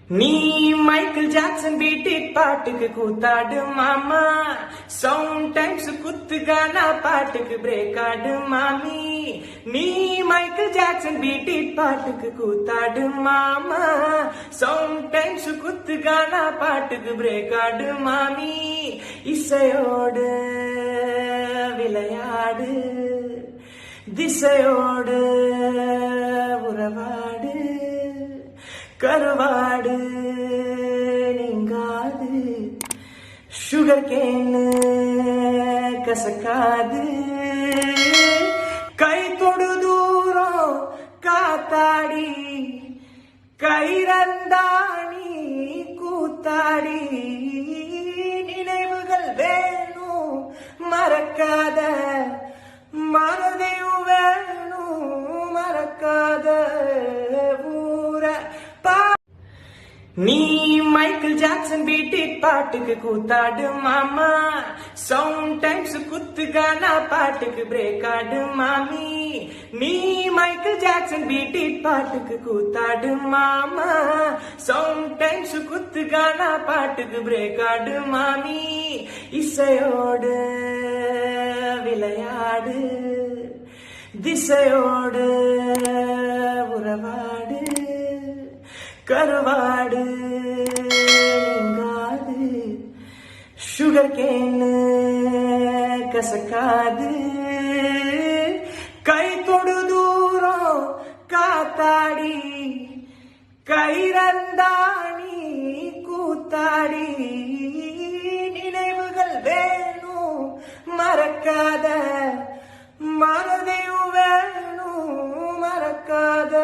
நீ Michael Jackson பீட்டிட் பாட்டுக்கு கூத்தாடு மாமா, சவுண்ட் டைம்ஸ் குத்துகானா பாட்டுக்கு பிரேக் ஆடு மாமி. நீ மைக்கேல் ஜாக்சன் பீட்டிட் பாட்டுக்கு கூத்தாடு மாமா, சவுண்ட் டைம்ஸ் குத்துகானா பாட்டுக்கு பிரேக் ஆடு மாமி. இசையோடு விளையாடு, திசையோடு உறவாடு, கருவாடு நீங்காது, சுகர் கேன்னு கசக்காது, கை தொடு தூரம் காத்தாடி, கைரந்தாணி கூத்தாடி, நினைவுகள் வேணும் மறக்காத, மனதையும் வேணும் மறக்காத ஊர. நீ மைக்கேல் ஜாக்சன் பீட்டிட் பாட்டுக்கு கூத்தாடு மாமா, சவுண்ட் டைம்ஸ் குத்துகானா பாட்டுக்கு பிரேக் ஆடு மாமி. நீ மைக்கேல் ஜாக்சன் பீட்டிட் பாட்டுக்கு கூத்தாடு மாமா, சவுண்ட் டைம்ஸ் குத்துகானா பாட்டுக்கு பிரேக் ஆடு மாமி. இசையோடு விளையாடு, திசையோடு உறவாடு, கருவாடு நீங்காது, சுகர் கேன்னு கசக்காது, கை தொடு தூரம் காத்தாடி, கைரந்தாணி கூத்தாடி, நினைவுகள் வேணும் மறக்காத, மனதையும் வேணும் மறக்காத